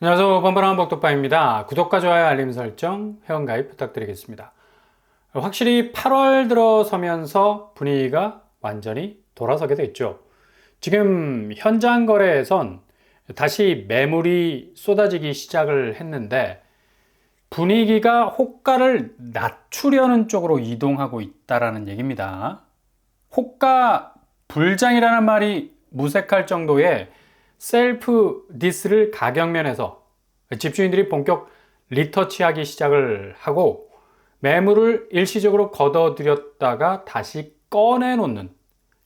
안녕하세요. 번번한 복덕방입니다. 구독과 좋아요, 알림 설정, 회원가입 부탁드리겠습니다. 확실히 8월 들어서면서 분위기가 완전히 돌아서게 됐죠. 지금 현장 거래에선 다시 매물이 쏟아지기 시작을 했는데 분위기가 호가를 낮추려는 쪽으로 이동하고 있다라는 얘기입니다. 호가 불장이라는 말이 무색할 정도의 셀프 디스를 가격면에서 집주인들이 본격 리터치하기 시작을 하고 매물을 일시적으로 걷어들였다가 다시 꺼내놓는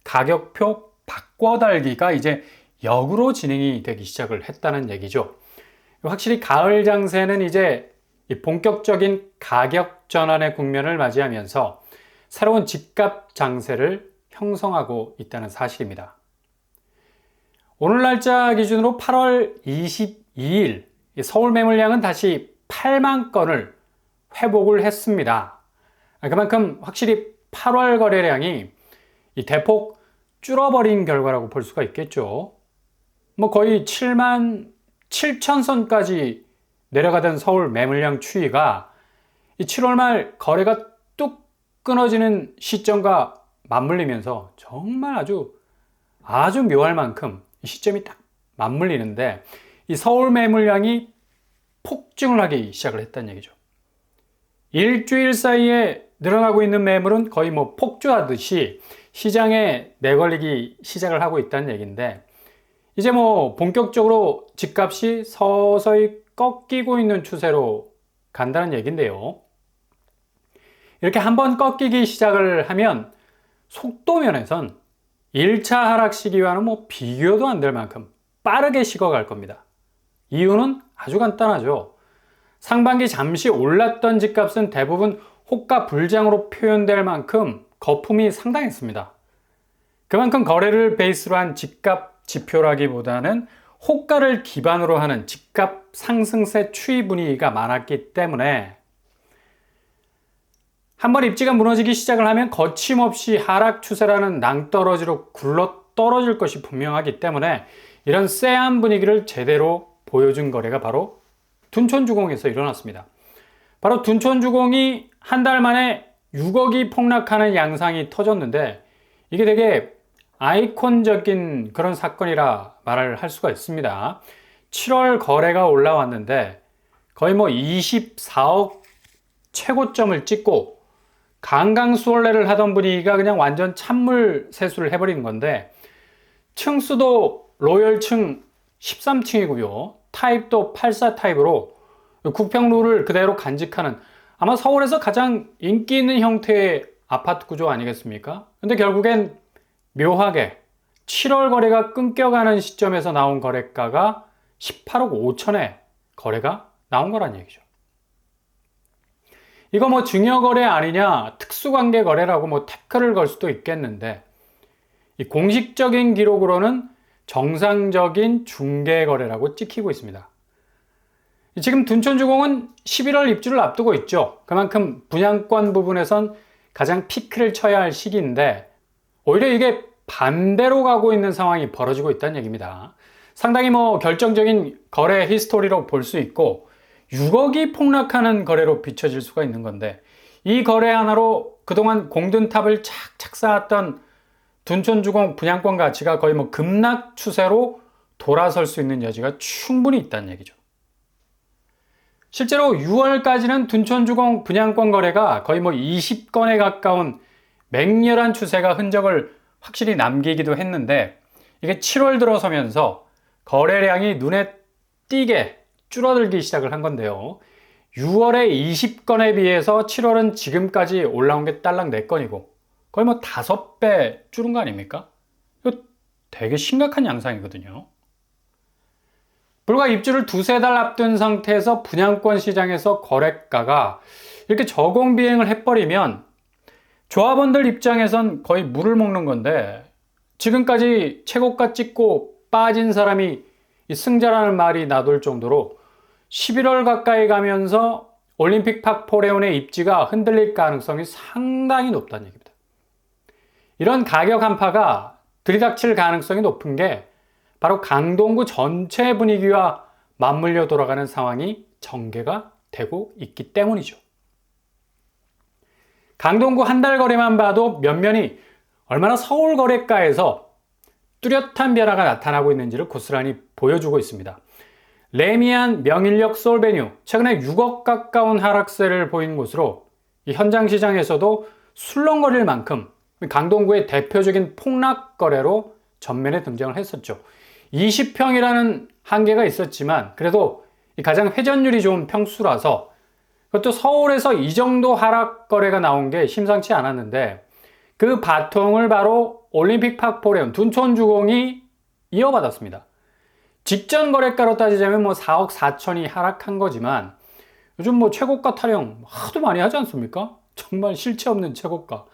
가격표 바꿔달기가 이제 역으로 진행이 되기 시작을 했다는 얘기죠. 확실히 가을 장세는 이제 본격적인 가격 전환의 국면을 맞이하면서 새로운 집값 장세를 형성하고 있다는 사실입니다. 오늘 날짜 기준으로 8월 22일 서울 매물량은 다시 8만 건을 회복을 했습니다. 그만큼 확실히 8월 거래량이 대폭 줄어버린 결과라고 볼 수가 있겠죠. 거의 7만 7천 선까지 내려가던 서울 매물량 추이가 7월 말 거래가 뚝 끊어지는 시점과 맞물리면서 정말 아주 묘할 만큼 시점이 딱 맞물리는데 이 서울 매물량이 폭증을 하기 시작을 했다는 얘기죠. 일주일 사이에 늘어나고 있는 매물은 거의 폭주하듯이 시장에 내걸리기 시작을 하고 있다는 얘기인데 이제 본격적으로 집값이 서서히 꺾이고 있는 추세로 간다는 얘기인데요. 이렇게 한번 꺾이기 시작을 하면 속도 면에선 1차 하락 시기와는 비교도 안 될 만큼 빠르게 식어갈 겁니다. 이유는 아주 간단하죠. 상반기 잠시 올랐던 집값은 대부분 호가 불장으로 표현될 만큼 거품이 상당했습니다. 그만큼 거래를 베이스로 한 집값 지표라기보다는 호가를 기반으로 하는 집값 상승세 추이 분위기가 많았기 때문에 한번 입지가 무너지기 시작을 하면 거침없이 하락 추세라는 낭떠러지로 굴러 떨어질 것이 분명하기 때문에 이런 쎄한 분위기를 제대로 보여준 거래가 바로 둔촌주공에서 일어났습니다. 바로 둔촌주공이 한 달 만에 6억이 폭락하는 양상이 터졌는데 이게 되게 아이콘적인 그런 사건이라 말을 할 수가 있습니다. 7월 거래가 올라왔는데 거의 24억 최고점을 찍고 강강수월래를 하던 분위기가 그냥 완전 찬물 세수를 해버리는 건데 층수도 로열층 13층이고요. 타입도 84 타입으로 국평루를 그대로 간직하는 아마 서울에서 가장 인기 있는 형태의 아파트 구조 아니겠습니까? 근데 결국엔 묘하게 7월 거래가 끊겨가는 시점에서 나온 거래가가 18억 5천에 거래가 나온 거란 얘기죠. 이거 증여거래 아니냐, 특수관계 거래라고 태클을 걸 수도 있겠는데, 이 공식적인 기록으로는 정상적인 중개거래라고 찍히고 있습니다. 지금 둔촌주공은 11월 입주를 앞두고 있죠. 그만큼 분양권 부분에선 가장 피크를 쳐야 할 시기인데, 오히려 이게 반대로 가고 있는 상황이 벌어지고 있다는 얘기입니다. 상당히 결정적인 거래 히스토리로 볼 수 있고, 6억이 폭락하는 거래로 비춰질 수가 있는 건데 이 거래 하나로 그동안 공든탑을 착착 쌓았던 둔촌주공 분양권 가치가 거의 급락 추세로 돌아설 수 있는 여지가 충분히 있다는 얘기죠. 실제로 6월까지는 둔촌주공 분양권 거래가 거의 20건에 가까운 맹렬한 추세가 흔적을 확실히 남기기도 했는데 이게 7월 들어서면서 거래량이 눈에 띄게 줄어들기 시작을 한 건데요. 6월에 20건에 비해서 7월은 지금까지 올라온 게 딸랑 4건이고 거의 5배 줄은 거 아닙니까? 이거 되게 심각한 양상이거든요. 불과 입주를 2-3달 앞둔 상태에서 분양권 시장에서 거래가가 이렇게 저공 비행을 해버리면 조합원들 입장에선 거의 물을 먹는 건데 지금까지 최고가 찍고 빠진 사람이 승자라는 말이 나돌 정도로 11월 가까이 가면서 올림픽 파크포레온의 입지가 흔들릴 가능성이 상당히 높다는 얘기입니다. 이런 가격 한파가 들이닥칠 가능성이 높은 게 바로 강동구 전체 분위기와 맞물려 돌아가는 상황이 전개가 되고 있기 때문이죠. 강동구 한 달 거래만 봐도 면면이 얼마나 서울 거래가에서 뚜렷한 변화가 나타나고 있는지를 고스란히 보여주고 있습니다. 레미안, 명인력, 솔베뉴 최근에 6억 가까운 하락세를 보인 곳으로 이 현장 시장에서도 술렁거릴 만큼 강동구의 대표적인 폭락 거래로 전면에 등장을 했었죠. 20평이라는 한계가 있었지만 그래도 가장 회전율이 좋은 평수라서 그것도 서울에서 이 정도 하락 거래가 나온 게 심상치 않았는데 그 바통을 바로 올림픽 파크포레온 둔촌주공이 이어받았습니다. 직전 거래가로 따지자면 4억 4천이 하락한 거지만 요즘 최고가 타령 하도 많이 하지 않습니까? 정말 실체 없는 최고가.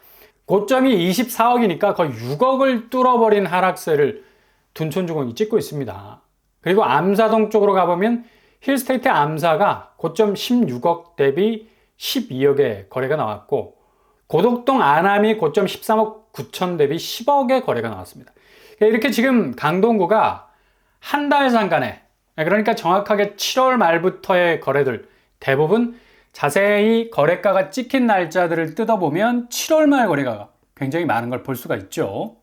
고점이 24억이니까 거의 6억을 뚫어버린 하락세를 둔촌주공이 찍고 있습니다. 그리고 암사동 쪽으로 가보면 힐스테이트 암사가 고점 16억 대비 12억의 거래가 나왔고 고덕동 안암이 고점 13억 9천 대비 10억의 거래가 나왔습니다. 이렇게 지금 강동구가 한 달 상간에, 그러니까 정확하게 7월 말부터의 거래들 대부분 자세히 거래가가 찍힌 날짜들을 뜯어보면 7월 말 거래가 굉장히 많은 걸 볼 수가 있죠.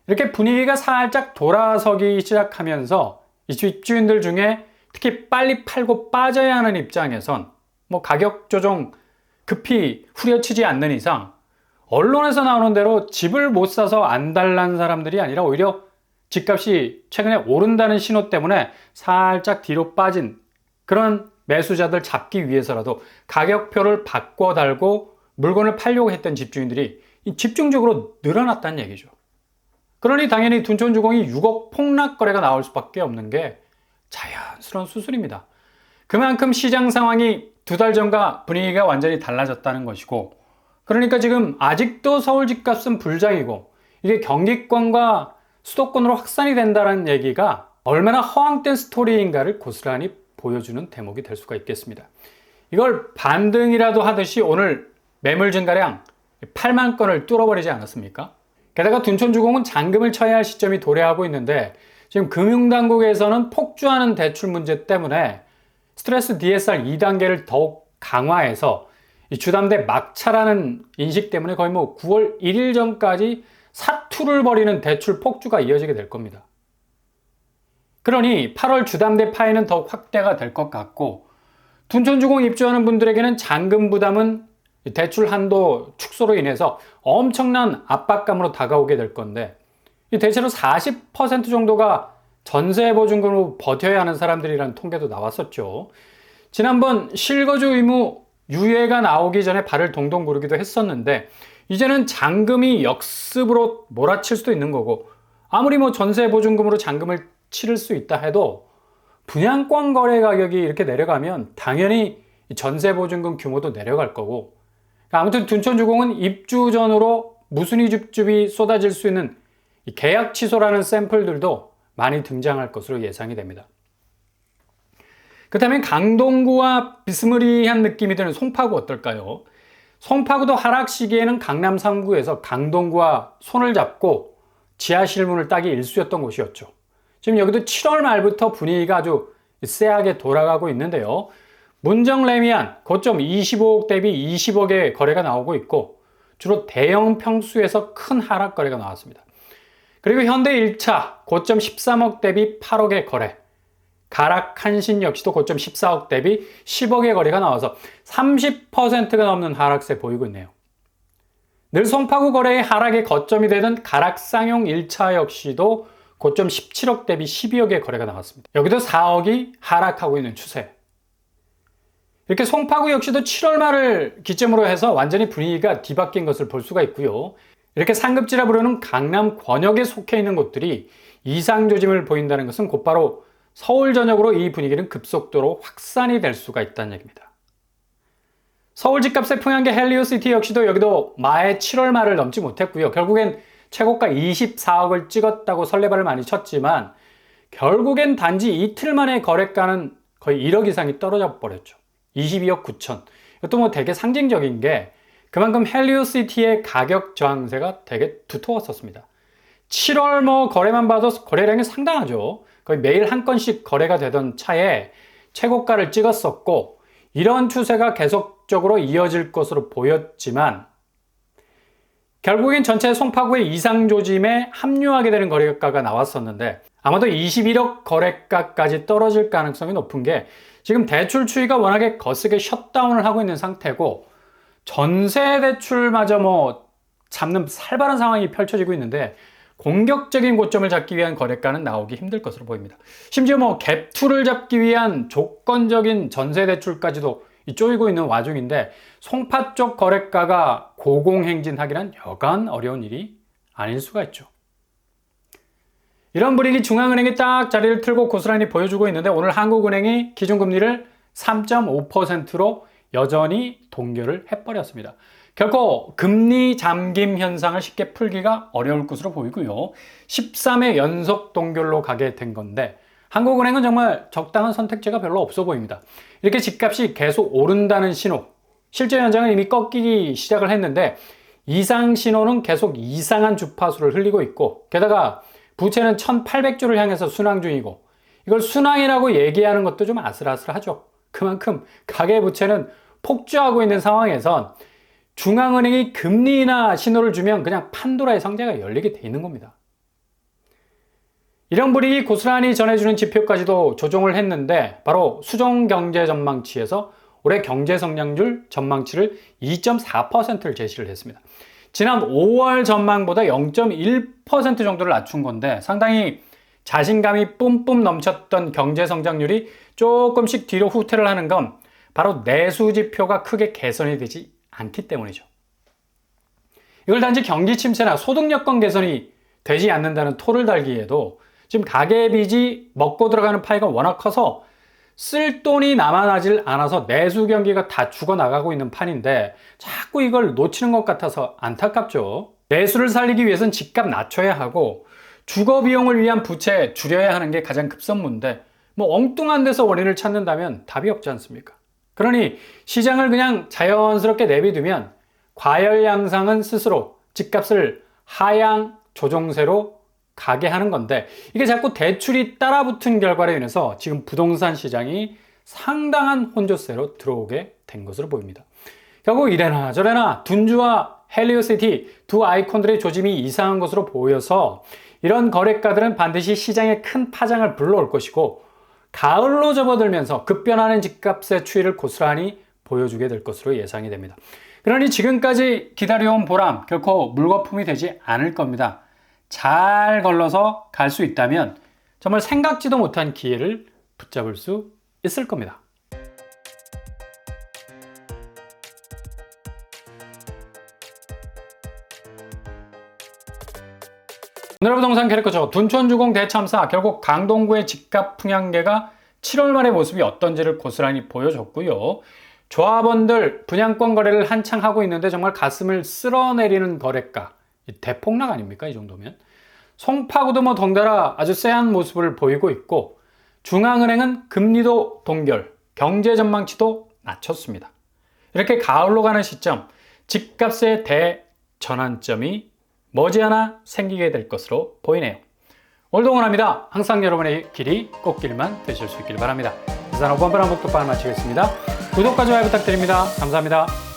이렇게 분위기가 살짝 돌아서기 시작하면서 이 집주인들 중에 특히 빨리 팔고 빠져야 하는 입장에선 가격 조정 급히 후려치지 않는 이상 언론에서 나오는 대로 집을 못 사서 안달난 사람들이 아니라 오히려 집값이 최근에 오른다는 신호 때문에 살짝 뒤로 빠진 그런 매수자들 잡기 위해서라도 가격표를 바꿔 달고 물건을 팔려고 했던 집주인들이 집중적으로 늘어났다는 얘기죠. 그러니 당연히 둔촌주공이 6억 폭락 거래가 나올 수밖에 없는 게 자연스러운 수순입니다. 그만큼 시장 상황이 2달 전과 분위기가 완전히 달라졌다는 것이고 그러니까 지금 아직도 서울 집값은 불장이고 이게 경기권과 수도권으로 확산이 된다는 얘기가 얼마나 허황된 스토리인가를 고스란히 보여주는 대목이 될 수가 있겠습니다. 이걸 반등이라도 하듯이 오늘 매물 증가량 8만 건을 뚫어버리지 않았습니까? 게다가 둔촌주공은 잔금을 쳐야 할 시점이 도래하고 있는데 지금 금융당국에서는 폭주하는 대출 문제 때문에 스트레스 DSR 2단계를 더욱 강화해서 이 주담대 막차라는 인식 때문에 거의 9월 1일 전까지 사투를 벌이는 대출 폭주가 이어지게 될 겁니다. 그러니 8월 주담대 파이는 더욱 확대가 될 것 같고 둔촌주공 입주하는 분들에게는 잔금 부담은 대출 한도 축소로 인해서 엄청난 압박감으로 다가오게 될 건데 대체로 40% 정도가 전세보증금으로 버텨야 하는 사람들이라는 통계도 나왔었죠. 지난번 실거주 의무 유예가 나오기 전에 발을 동동 구르기도 했었는데 이제는 잔금이 역습으로 몰아칠 수도 있는 거고 아무리 전세보증금으로 잔금을 치를 수 있다 해도 분양권 거래 가격이 이렇게 내려가면 당연히 전세보증금 규모도 내려갈 거고 아무튼 둔촌주공은 입주 전으로 무순위 줍줍이 쏟아질 수 있는 계약 취소라는 샘플들도 많이 등장할 것으로 예상이 됩니다. 그렇다면 강동구와 비스무리한 느낌이 드는 송파구 어떨까요? 송파구도 하락 시기에는 강남 3구에서 강동구와 손을 잡고 지하실문을 따기 일쑤였던 곳이었죠. 지금 여기도 7월 말부터 분위기가 아주 쎄하게 돌아가고 있는데요. 문정 레미안 고점 25억 대비 20억의 거래가 나오고 있고 주로 대형 평수에서 큰 하락 거래가 나왔습니다. 그리고 현대 1차 고점 13억 대비 8억의 거래, 가락 한신 역시도 고점 14억 대비 10억의 거래가 나와서 30%가 넘는 하락세 보이고 있네요. 늘 송파구 거래의 하락의 거점이 되던 가락 쌍용 1차 역시도 고점 17억 대비 12억의 거래가 나왔습니다. 여기도 4억이 하락하고 있는 추세. 이렇게 송파구 역시도 7월 말을 기점으로 해서 완전히 분위기가 뒤바뀐 것을 볼 수가 있고요. 이렇게 상급지라 부르는 강남 권역에 속해 있는 곳들이 이상 조짐을 보인다는 것은 곧바로 서울 전역으로 이 분위기는 급속도로 확산이 될 수가 있다는 얘기입니다. 서울 집값의 풍향계 헬리오시티 역시도 여기도 마의 7월 말을 넘지 못했고요. 결국엔 최고가 24억을 찍었다고 설레발을 많이 쳤지만 결국엔 단지 이틀 만에 거래가는 거의 1억 이상이 떨어져 버렸죠. 22억 9천. 이것도 되게 상징적인 게 그만큼 헬리오시티의 가격 저항세가 되게 두터웠었습니다. 7월 거래만 봐도 거래량이 상당하죠. 거의 매일 한 건씩 거래가 되던 차에 최고가를 찍었었고, 이런 추세가 계속적으로 이어질 것으로 보였지만 결국엔 전체 송파구의 이상조짐에 합류하게 되는 거래가가 나왔었는데, 아마도 21억 거래가까지 떨어질 가능성이 높은 게, 지금 대출 추이가 워낙에 거세게 셧다운을 하고 있는 상태고, 전세 대출마저 잡는 살벌한 상황이 펼쳐지고 있는데, 공격적인 고점을 잡기 위한 거래가는 나오기 힘들 것으로 보입니다. 심지어 갭2를 잡기 위한 조건적인 전세 대출까지도 쪼이고 있는 와중인데, 송파 쪽 거래가가 고공행진하기란 여간 어려운 일이 아닐 수가 있죠. 이런 분위기 중앙은행이 딱 자리를 틀고 고스란히 보여주고 있는데, 오늘 한국은행이 기준금리를 3.5%로 여전히 동결을 해버렸습니다. 결코 금리 잠김 현상을 쉽게 풀기가 어려울 것으로 보이고요. 13회 연속 동결로 가게 된 건데, 한국은행은 정말 적당한 선택지가 별로 없어 보입니다. 이렇게 집값이 계속 오른다는 신호, 실제 현장은 이미 꺾이기 시작을 했는데, 이상 신호는 계속 이상한 주파수를 흘리고 있고, 게다가 부채는 1800조를 향해서 순항 중이고, 이걸 순항이라고 얘기하는 것도 좀 아슬아슬하죠. 그만큼 가계부채는 폭주하고 있는 상황에선 중앙은행이 금리 인하 신호를 주면 그냥 판도라의 상자가 열리게 돼 있는 겁니다. 이런 분위기 고스란히 전해주는 지표까지도 조정을 했는데, 바로 수정 경제 전망치에서 올해 경제 성장률 전망치를 2.4%를 제시를 했습니다. 지난 5월 전망보다 0.1% 정도를 낮춘 건데, 상당히 자신감이 뿜뿜 넘쳤던 경제 성장률이 조금씩 뒤로 후퇴를 하는 건 바로 내수 지표가 크게 개선이 되지 않기 때문이죠. 이걸 단지 경기 침체나 소득 여건 개선이 되지 않는다는 토를 달기에도 지금 가계빚이 먹고 들어가는 파이가 워낙 커서 쓸 돈이 남아나질 않아서 내수 경기가 다 죽어나가고 있는 판인데, 자꾸 이걸 놓치는 것 같아서 안타깝죠. 내수를 살리기 위해서는 집값 낮춰야 하고, 주거 비용을 위한 부채 줄여야 하는 게 가장 급선무인데, 엉뚱한 데서 원인을 찾는다면 답이 없지 않습니까? 그러니 시장을 그냥 자연스럽게 내비두면 과열 양상은 스스로 집값을 하향 조정세로 가게 하는 건데, 이게 자꾸 대출이 따라붙은 결과로 인해서 지금 부동산 시장이 상당한 혼조세로 들어오게 된 것으로 보입니다. 결국 이래나 저래나 둔주와 헬리오시티 두 아이콘들의 조짐이 이상한 것으로 보여서, 이런 거래가들은 반드시 시장에 큰 파장을 불러올 것이고, 가을로 접어들면서 급변하는 집값의 추이를 고스란히 보여주게 될 것으로 예상이 됩니다. 그러니 지금까지 기다려온 보람 결코 물거품이 되지 않을 겁니다. 잘 걸러서 갈 수 있다면 정말 생각지도 못한 기회를 붙잡을 수 있을 겁니다. 오늘의 부동산 캐릭터죠. 둔촌주공 대참사, 결국 강동구의 집값 풍향계가 7월 말의 모습이 어떤지를 고스란히 보여줬고요. 조합원들 분양권 거래를 한창 하고 있는데 정말 가슴을 쓸어내리는 거래가, 대폭락 아닙니까? 이 정도면. 송파구도 덩달아 아주 쎄한 모습을 보이고 있고, 중앙은행은 금리도 동결, 경제 전망치도 낮췄습니다. 이렇게 가을로 가는 시점, 집값의 대전환점이 머지않아 생기게 될 것으로 보이네요. 오늘도 응원합니다. 항상 여러분의 길이 꽃길만 되실 수 있길 바랍니다. 이상 오반바람 복덕방을 마치겠습니다. 구독과 좋아요 부탁드립니다. 감사합니다.